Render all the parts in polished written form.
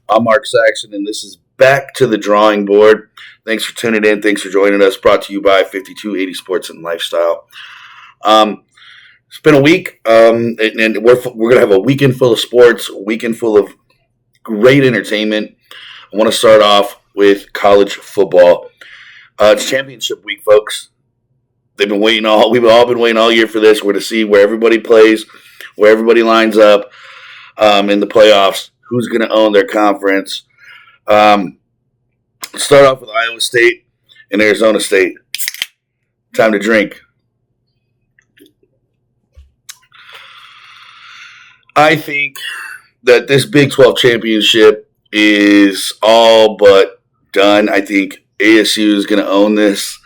I'm Mark Saxon, and this is Back to the Drawing Board. Thanks for tuning in. Thanks for joining us. Brought to you by 5280 Sports and Lifestyle. It's been a week, and we're going to have a weekend full of sports, a weekend full of great entertainment. I want to start off with college football. It's championship week, folks. We've all been waiting all year for this. We're to see where everybody plays, where everybody lines up in the playoffs, who's going to own their conference. Let's start off with Iowa State and Arizona State. Time to drink. I think that this Big 12 championship is all but done. I think ASU is going to own this.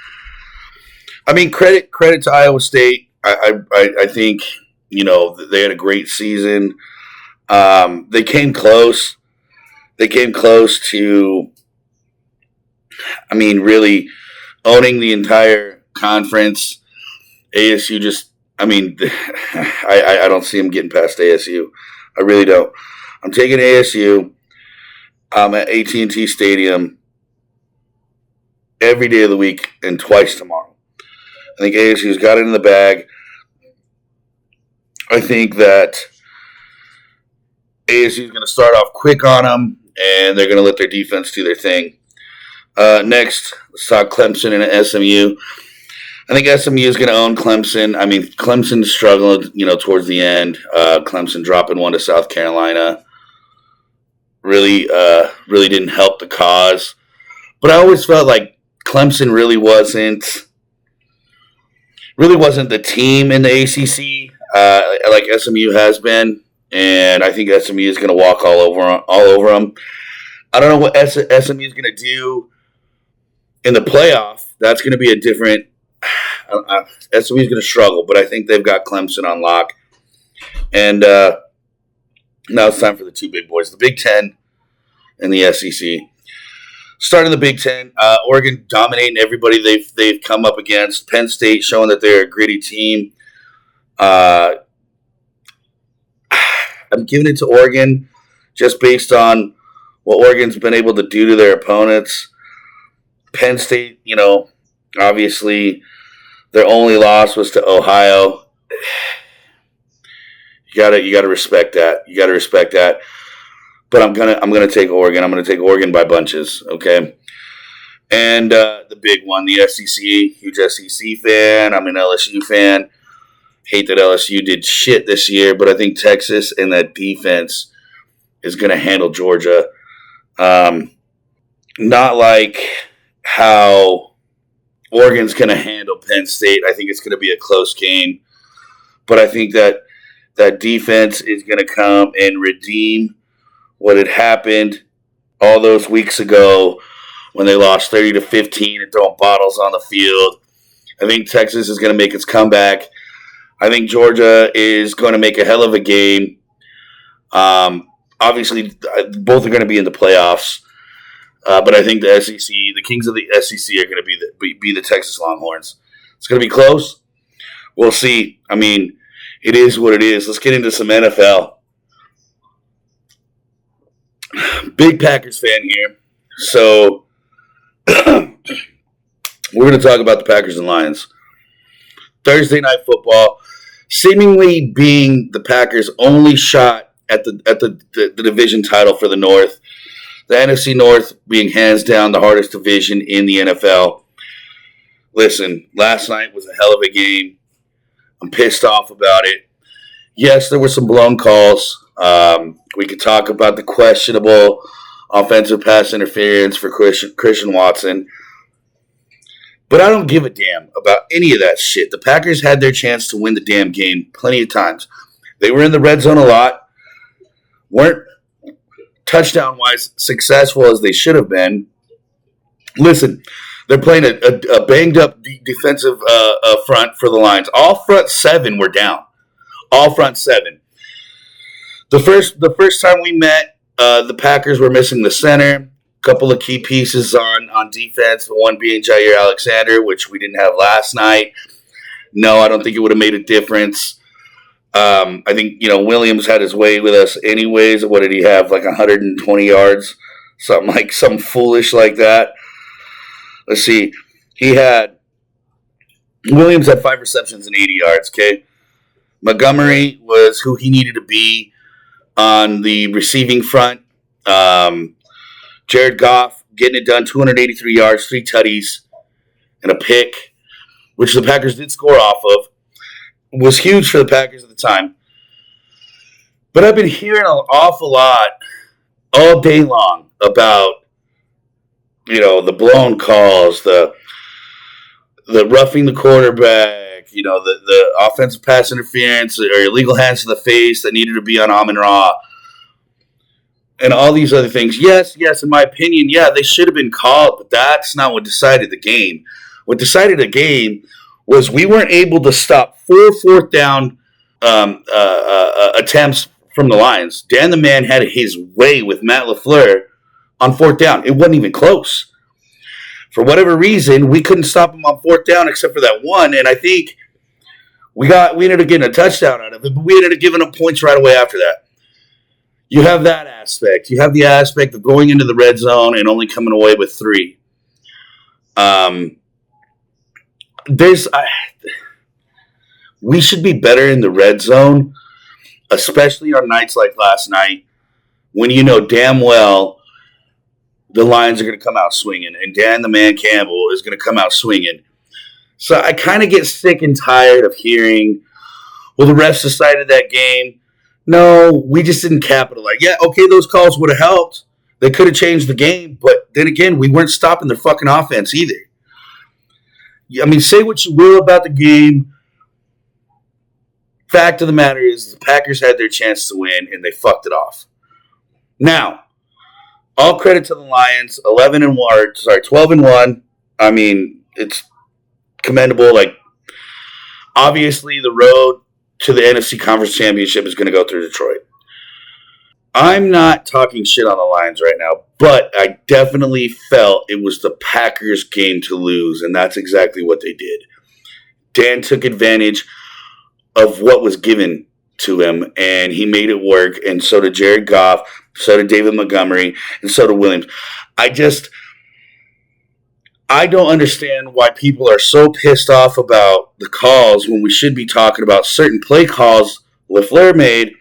I mean, credit to Iowa State. I think they had a great season. They came close. They came close to, really owning the entire conference. ASU just, I don't see them getting past ASU. I really don't. I'm taking ASU. I'm at AT&T Stadium every day of the week and twice tomorrow. I think ASU's got it in the bag. I think that ASU is going to start off quick on them, and they're going to let their defense do their thing. Next, let's talk Clemson and SMU. I think SMU is going to own Clemson. I mean, Clemson struggled, towards the end. Clemson dropping one to South Carolina really didn't help the cause. But I always felt like Clemson really wasn't the team in the ACC like SMU has been, and I think SMU is going to walk all over them. I don't know what SMU is going to do in the playoff. That's going to be a different. SMU is going to struggle, but I think they've got Clemson on lock. And now it's time for the two big boys, the Big Ten and the SEC. Starting the Big Ten, Oregon dominating everybody they've come up against. Penn State showing that they're a gritty team. I'm giving it to Oregon just based on what Oregon's been able to do to their opponents. Penn State, obviously their only loss was to Ohio. You gotta respect that. You gotta respect that. But I'm gonna take Oregon. I'm gonna take Oregon by bunches. Okay. And the big one, the SEC. Huge SEC fan. I'm an LSU fan. Hate that LSU did shit this year, but I think Texas and that defense is gonna handle Georgia. Not like how Oregon's going to handle Penn State. I think it's going to be a close game. But I think that defense is going to come and redeem what had happened all those weeks ago when they lost 30-15 and throwing bottles on the field. I think Texas is going to make its comeback. I think Georgia is going to make a hell of a game. Obviously, both are going to be in the playoffs. But I think the SEC, the kings of the SEC, are going to be the Texas Longhorns. It's going to be close. We'll see. I mean, it is what it is. Let's get into some NFL. Big Packers fan here. So we're going to talk about the Packers and Lions. Thursday Night Football, seemingly being the Packers' only shot at the division title for the North. The NFC North being hands down the hardest division in the NFL. Listen, last night was a hell of a game. I'm pissed off about it. Yes, there were some blown calls. We could talk about the questionable offensive pass interference for Christian Watson. But I don't give a damn about any of that shit. The Packers had their chance to win the damn game plenty of times. They were in the red zone a lot. Weren't touchdown-wise successful as they should have been. Listen, they're playing a banged-up defensive front for the Lions. All front seven were down. All front seven. The first time we met, the Packers were missing the center. A couple of key pieces on defense, one being Jair Alexander, which we didn't have last night. No, I don't think it would have made a difference. I think, Williams had his way with us anyways. What did he have? Like 120 yards? Something foolish like that. Let's see. Williams had 5 receptions and 80 yards, okay? Montgomery was who he needed to be on the receiving front. Jared Goff getting it done, 283 yards, 3 tutties, and a pick, which the Packers did score off of. Was huge for the Packers at the time. But I've been hearing an awful lot all day long about, the blown calls, the roughing the quarterback, the offensive pass interference or illegal hands to the face that needed to be on Amon-Ra, and all these other things. Yes, in my opinion, they should have been called, but that's not what decided the game. What decided the game was we weren't able to stop 4 fourth down attempts from the Lions. Dan the Man had his way with Matt LaFleur on 4th down. It wasn't even close. For whatever reason, we couldn't stop him on 4th down except for that one, and I think we ended up getting a touchdown out of it, but we ended up giving up points right away after that. You have that aspect. You have the aspect of going into the red zone and only coming away with 3. We should be better in the red zone, especially on nights like last night, when you know damn well the Lions are going to come out swinging, and Dan the Man Campbell is going to come out swinging. So I kind of get sick and tired of hearing, well, the refs decided that game. No, we just didn't capitalize. Yeah, okay, those calls would have helped. They could have changed the game, but then again, we weren't stopping their fucking offense either. I mean, say what you will about the game. Fact of the matter is the Packers had their chance to win, and they fucked it off. Now, all credit to the Lions, 12-1. I mean, it's commendable. Like, obviously, the road to the NFC Conference Championship is going to go through Detroit. I'm not talking shit on the Lions right now, but I definitely felt it was the Packers' game to lose, and that's exactly what they did. Dan took advantage of what was given to him, and he made it work, and so did Jared Goff, so did David Montgomery, and so did Williams. I don't understand why people are so pissed off about the calls when we should be talking about certain play calls LaFleur made.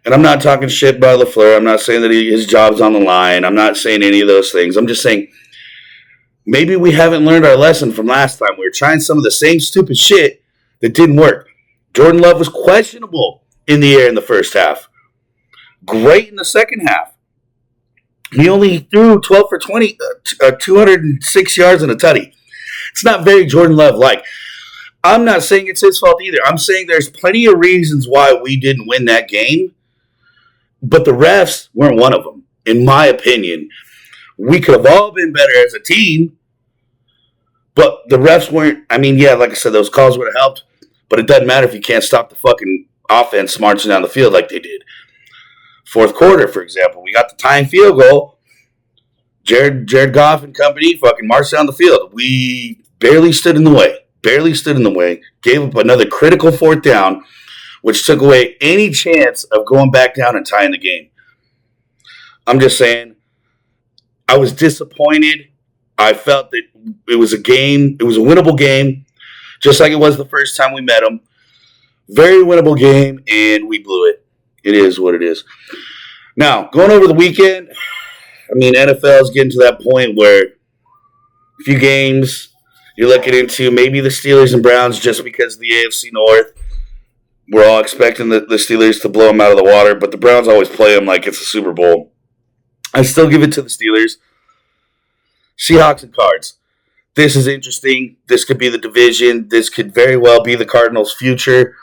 And I'm not talking shit about LaFleur. I'm not saying that his job's on the line. I'm not saying any of those things. I'm just saying maybe we haven't learned our lesson from last time. We were trying some of the same stupid shit that didn't work. Jordan Love was questionable in the air in the first half. Great in the second half. He only threw 12 for 20, 206 yards and a tutty. It's not very Jordan Love-like. I'm not saying it's his fault either. I'm saying there's plenty of reasons why we didn't win that game, but the refs weren't one of them, in my opinion. We could have all been better as a team, but the refs weren't. I mean, yeah, like I said, those calls would have helped, but it doesn't matter if you can't stop the fucking offense marching down the field like they did. Fourth quarter, for example, we got the tying field goal. Jared Goff and company fucking marched down the field. We barely stood in the way. Gave up another critical 4th down, which took away any chance of going back down and tying the game. I'm just saying, I was disappointed. I felt that it was a game. It was a winnable game, just like it was the first time we met them. Very winnable game, and we blew it. It is what it is. Now, going over the weekend, I mean, NFL is getting to that point where a few games you're looking into, maybe the Steelers and Browns just because of the AFC North. We're all expecting the Steelers to blow them out of the water, but the Browns always play them like it's a Super Bowl. I still give it to the Steelers. Seahawks and Cards. This is interesting. This could be the division. This could very well be the Cardinals' future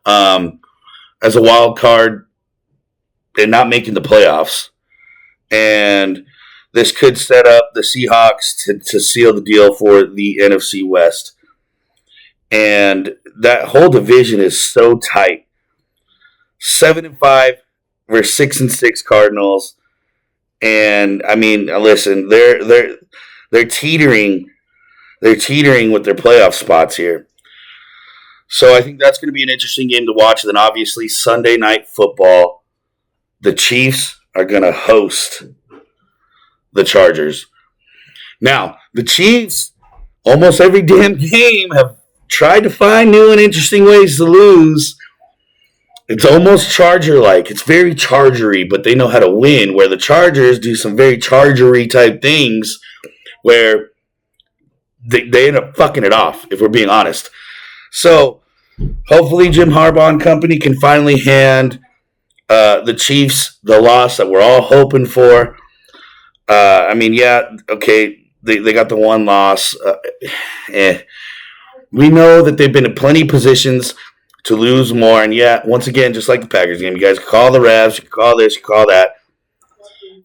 as a wild card and not making the playoffs. And this could set up the Seahawks to seal the deal for the NFC West. And that whole division is so tight. 7-5 versus 6-6 Cardinals. And I mean, listen, they're teetering with their playoff spots here. So I think that's going to be an interesting game to watch. And then obviously Sunday Night Football, the Chiefs are going to host the Chargers. Now, the Chiefs, almost every damn game, have tried to find new and interesting ways to lose. It's almost Charger-like. It's very Chargery, but they know how to win, where the Chargers do some very Chargery type things where they end up fucking it off, if we're being honest. So, hopefully Jim Harbaugh and company can finally hand the Chiefs the loss that we're all hoping for. I mean, yeah, okay, they got the one loss. We know that they've been in plenty of positions to lose more. And yeah, once again, just like the Packers game, you guys can call the refs, you can call this, you can call that.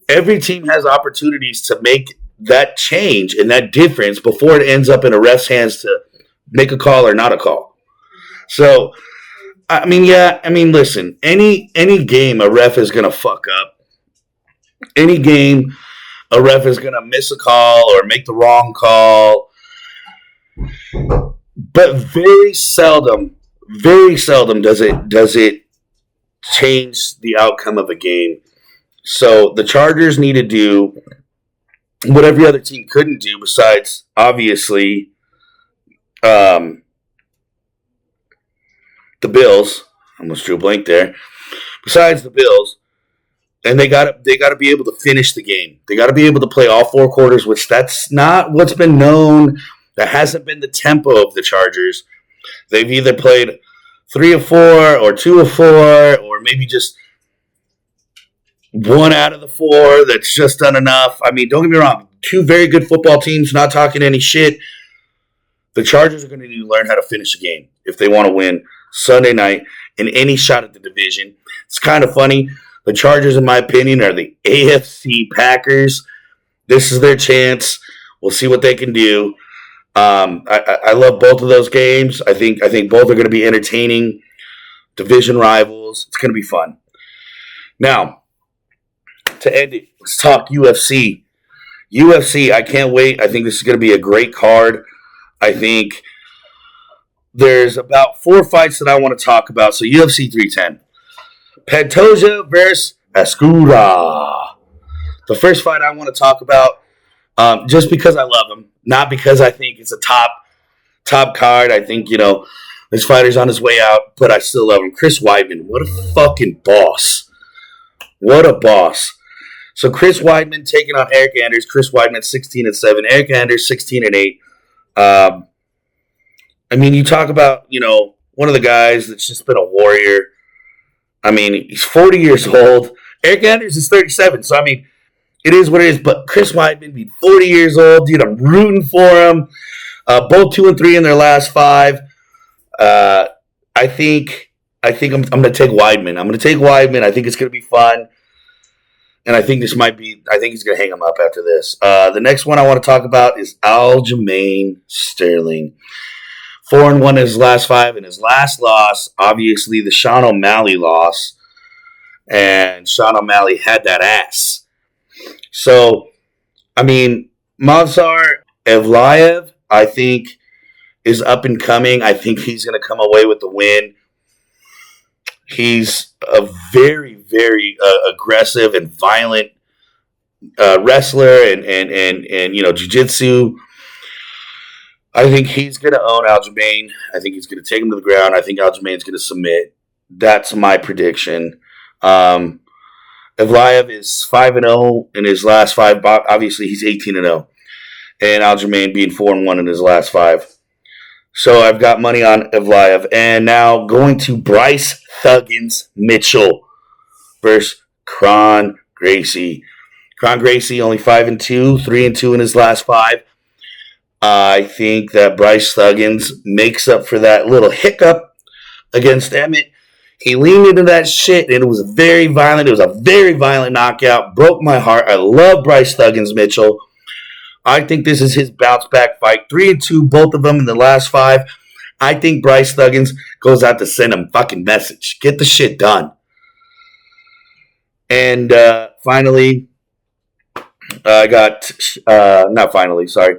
Every team has opportunities to make that change and that difference before it ends up in a ref's hands to make a call or not a call. So, I mean, listen, any game a ref is going to fuck up. Any game a ref is going to miss a call or make the wrong call. But very seldom does it change the outcome of a game. So the Chargers need to do what every other team couldn't do besides, obviously, the Bills. I almost drew a blank there. Besides the Bills, and they got to be able to finish the game. They got to be able to play all four quarters, which that's not what's been known. That hasn't been the tempo of the Chargers. They've either played 3 of 4 or 2 of 4 or maybe just 1 out of the 4 that's just done enough. I mean, don't get me wrong. 2 very good football teams, not talking any shit. The Chargers are going to need to learn how to finish a game if they want to win Sunday night in any shot at the division. It's kind of funny. The Chargers, in my opinion, are the AFC Packers. This is their chance. We'll see what they can do. I love both of those games. I think both are going to be entertaining division rivals. It's going to be fun. Now, to end it, let's talk UFC. UFC, I can't wait. I think this is going to be a great card. I think there's about 4 fights that I want to talk about. So UFC 310. Pantoja versus Escura. The first fight I want to talk about, just because I love him, not because I think it's a top card. I think, this fighter's on his way out, but I still love him. Chris Weidman, what a fucking boss. What a boss. So Chris Weidman taking on Eric Anders. Chris Weidman 16-7. Eric Anders 16-8. I mean, you talk about, one of the guys that's just been a warrior. I mean, he's 40 years old. Eric Anders is 37. So, I mean, it is what it is. But Chris Weidman being 40 years old, dude, I'm rooting for him. Both 2-3 in their last 5. I think I'm going to take Weidman. I'm going to take Weidman. I think it's going to be fun. And I think he's going to hang him up after this. The next one I want to talk about is Aljamain Sterling. 4-1 in his last 5, and his last loss, obviously, the Sean O'Malley loss. And Sean O'Malley had that ass. So, I mean, Movsar Evlaev, I think, is up and coming. I think he's going to come away with the win. He's a very, very aggressive and violent wrestler and jiu-jitsu. I think he's going to own Aljamain. I think he's going to take him to the ground. I think Aljamain's going to submit. That's my prediction. Evlaev is 5-0 in his last 5. Obviously, he's 18-0. And Aljamain being 4-1 in his last 5. So I've got money on Evlaev. And now going to Bryce Thuggins Mitchell versus Kron Gracie. Kron Gracie only 5-2, 3-2 in his last 5. I think that Bryce Thuggins makes up for that little hiccup against Emmett. He leaned into that shit, and it was very violent. It was a very violent knockout. Broke my heart. I love Bryce Thuggins Mitchell. I think this is his bounce-back fight. 3-2, both of them in the last 5. I think Bryce Thuggins goes out to send him fucking message. Get the shit done. And finally, I got... not finally, sorry.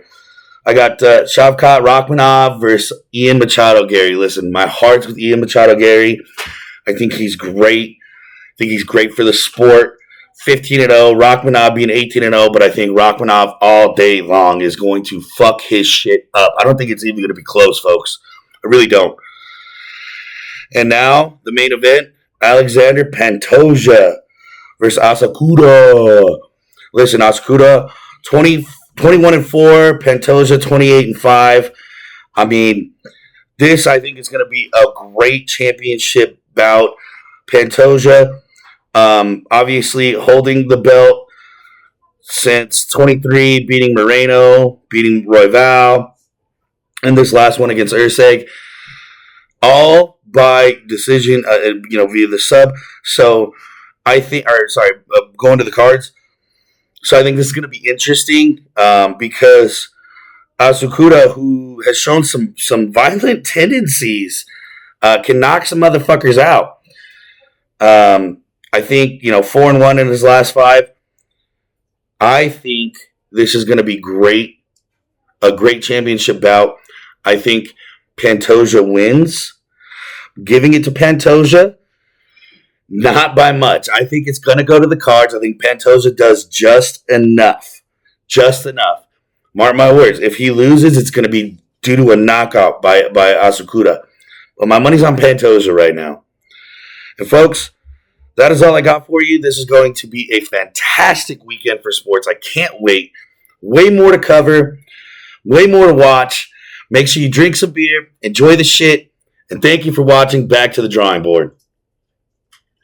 I got Shavkat Rachmanov versus Ian Machado Gary. Listen, my heart's with Ian Machado Gary. I think he's great. I think he's great for the sport. 15-0, Rachmanov being 18-0, but I think Rachmanov all day long is going to fuck his shit up. I don't think it's even going to be close, folks. I really don't. And now, the main event, Alexander Pantoja versus Asakura. Listen, Asakura, 21-4, Pantoja 28-5. I mean, this I think is going to be a great championship bout. Pantoja, obviously holding the belt since 23, beating Moreno, beating Royval, and this last one against Usyk, all by decision, via the sub. So I think, going to the cards. So I think this is going to be interesting because Asakura, who has shown some violent tendencies, can knock some motherfuckers out. I think, 4-1 in his last 5. I think this is going to be great. A great championship bout. I think Pantoja wins. Giving it to Pantoja, not by much. I think it's going to go to the cards. I think Pantoja does just enough. Just enough. Mark my words. If he loses, it's going to be due to a knockout by Asakura. But my money's on Pantoja right now. And folks, that is all I got for you. This is going to be a fantastic weekend for sports. I can't wait. Way more to cover. Way more to watch. Make sure you drink some beer. Enjoy the shit. And thank you for watching Back to the Drawing Board.